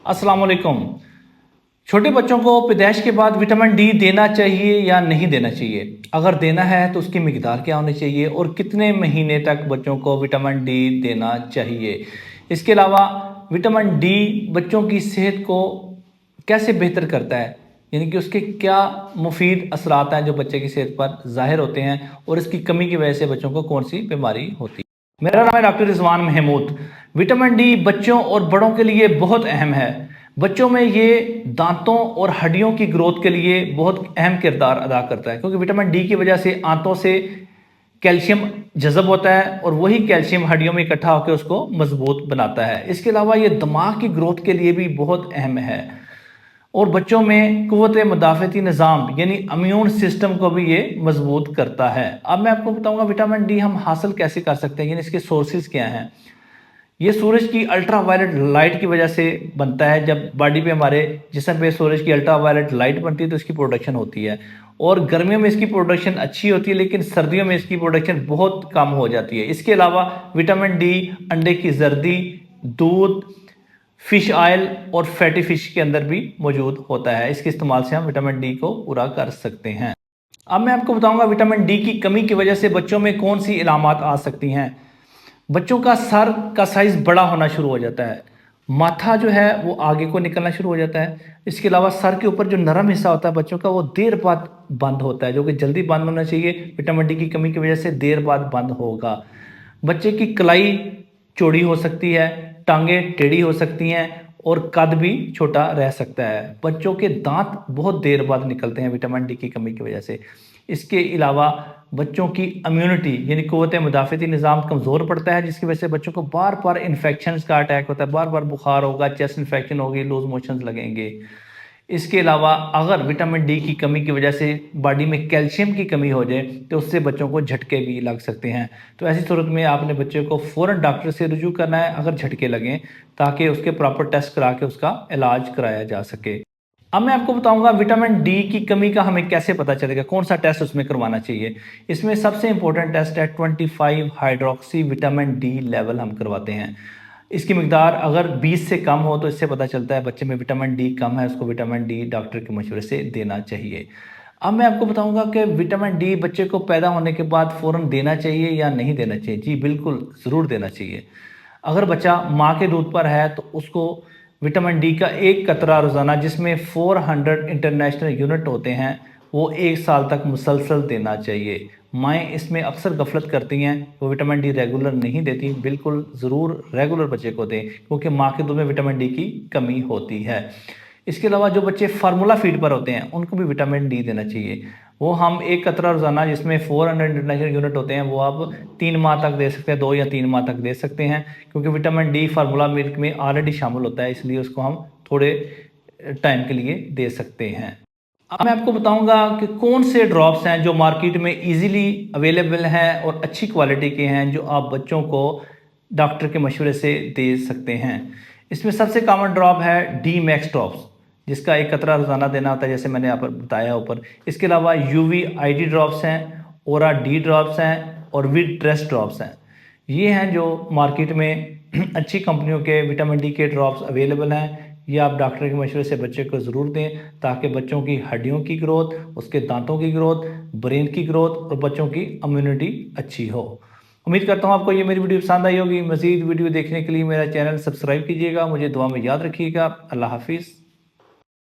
अस्सलाम वालेकुम। छोटे बच्चों को पैदाइश के बाद विटामिन डी देना चाहिए या नहीं देना चाहिए? अगर देना है तो उसकी मिकदार क्या होनी चाहिए और कितने महीने तक बच्चों को विटामिन डी देना चाहिए? इसके अलावा विटामिन डी बच्चों की सेहत को कैसे बेहतर करता है, यानी कि उसके क्या मुफीद असरात हैं जो बच्चे की सेहत पर ज़ाहिर होते हैं और इसकी कमी की वजह से बच्चों को कौन सी बीमारी होती है। मेरा नाम है doctor Rizwan Mahmood. Vitamin D बच्चों और बड़ों के लिए बहुत अहम है। बच्चों में ये दांतों और हड्डियों की ग्रोथ के लिए बहुत अहम किरदार अदा करता है, क्योंकि विटामिन डी की वजह से आंतों से कैल्शियम जज़ब होता है और वही कैल्शियम हड्डियों में इकट्ठा होकर उसको मजबूत बनाता है। इसके अलावा ये दिमाग की ग्रोथ के लिए भी बहुत अहम है और बच्चों में क़ुव्वत मुदाफ़ती निज़ाम यानी इम्यून सिस्टम को भी ये मजबूत करता है। अब मैं आपको बताऊंगा विटामिन डी हम हासिल कैसे कर सकते हैं, यानी इसके सोर्सेज क्या हैं। ये सूरज की अल्ट्रा वायलेट लाइट की वजह से बनता है। जब बॉडी पे हमारे जिस्म पे सूरज की अल्ट्रा वायलेट लाइट बनती है तो इसकी प्रोडक्शन होती है और गर्मियों में इसकी प्रोडक्शन अच्छी होती है, लेकिन सर्दियों में इसकी प्रोडक्शन बहुत कम हो जाती है। इसके अलावा विटामिन डी अंडे की जर्दी, दूध, फिश ऑयल और फैटी फिश के अंदर भी मौजूद होता है। इसके इस्तेमाल से हम विटामिन डी को पूरा कर सकते हैं। अब मैं आपको बताऊंगा विटामिन डी की कमी की वजह से बच्चों में कौन सी इलामात आ सकती हैं। बच्चों का सर का साइज़ बड़ा होना शुरू हो जाता है, माथा जो है वो आगे को निकलना शुरू हो जाता है। इसके अलावा सर के ऊपर जो नरम हिस्सा होता है बच्चों का वो देर बाद बंद होता है, जो कि जल्दी बंद होना चाहिए। विटामिन डी की कमी की वजह से देर बाद बंद होगा। बच्चे की कलाई चौड़ी हो सकती है, टांगें टेढ़ी हो सकती हैं और कद भी छोटा रह सकता है। बच्चों के दांत बहुत देर बाद निकलते हैं विटामिन डी की कमी की वजह से। इसके अलावा बच्चों की इम्यूनिटी यानी क़ुव्वत मुदाफ़ती निज़ाम कमज़ोर पड़ता है, जिसकी वजह से बच्चों को बार बार इन्फेक्शन का अटैक होता है, बार बार बुखार होगा, चेस्ट इन्फेक्शन होगी, लूज मोशंस लगेंगे। इसके अलावा अगर विटामिन डी की कमी की वजह से बॉडी में कैल्शियम की कमी हो जाए तो उससे बच्चों को झटके भी लग सकते हैं। तो ऐसी सूरत में आपने बच्चे को फ़ौरन डॉक्टर से रुजू करना है अगर झटके लगें, ताकि उसके प्रॉपर टेस्ट करा के उसका इलाज कराया जा सके। अब मैं आपको बताऊंगा विटामिन डी की कमी का हमें कैसे पता चलेगा, कौन सा टेस्ट उसमें करवाना चाहिए। इसमें सबसे इंपॉर्टेंट टेस्ट है 25 हाइड्रोक्सी विटामिन डी लेवल हम करवाते हैं। इसकी मिकदार अगर 20 से कम हो तो इससे पता चलता है बच्चे में विटामिन डी कम है, उसको विटामिन डी डॉक्टर के मशवरे से देना चाहिए। अब मैं आपको बताऊंगा कि विटामिन डी बच्चे को पैदा होने के बाद फ़ौरन देना चाहिए या नहीं देना चाहिए। जी बिल्कुल, ज़रूर देना चाहिए। अगर बच्चा माँ के दूध पर है तो उसको विटामिन डी का एक कतरा रोज़ाना, जिसमें 400 इंटरनेशनल यूनिट होते हैं, वो 1 साल तक मुसलसल देना चाहिए। माएँ इसमें अक्सर गफलत करती हैं, वो विटामिन डी रेगुलर नहीं देती। बिल्कुल ज़रूर रेगुलर बच्चे को दें, क्योंकि माँ के दूध में विटामिन डी की कमी होती है। इसके अलावा जो बच्चे फार्मूला फीड पर होते हैं उनको भी विटामिन डी देना चाहिए। वो हम एक कतरा रोज़ाना, जिसमें 400 इंटरनेशनल यूनिट होते हैं, वो आप 3 माह तक दे सकते हैं, 2 या 3 माह तक दे सकते हैं, क्योंकि विटामिन डी फार्मूला मिल्क में ऑलरेडी शामिल होता है, इसलिए उसको हम थोड़े टाइम के लिए दे सकते हैं। अब मैं आपको बताऊंगा कि कौन से ड्रॉप्स हैं जो मार्केट में इजीली अवेलेबल हैं और अच्छी क्वालिटी के हैं, जो आप बच्चों को डॉक्टर के मशवरे से दे सकते हैं। इसमें सबसे कॉमन ड्रॉप है डी मैक्स ड्रॉप्स, जिसका एक कतरा रोज़ाना देना होता है, जैसे मैंने यहाँ पर बताया ऊपर। इसके अलावा यूवी आईडी ड्रॉप्स हैं, ओरा डी ड्रॉप्स हैं और विद ट्रेस ड्रॉप्स हैं। ये हैं जो मार्केट में अच्छी कंपनियों के विटामिन डी के ड्रॉप्स अवेलेबल हैं। ये आप डॉक्टर के मशवरे से बच्चे को ज़रूर दें, ताकि बच्चों की हड्डियों की ग्रोथ, उसके दांतों की ग्रोथ, ब्रेन की ग्रोथ और बच्चों की इम्यूनिटी अच्छी हो। उम्मीद करता हूँ आपको ये मेरी वीडियो पसंद आई होगी। मज़ीद वीडियो देखने के लिए मेरा चैनल सब्सक्राइब कीजिएगा। मुझे दुआ में याद रखिएगा। अल्लाह हाफिज़।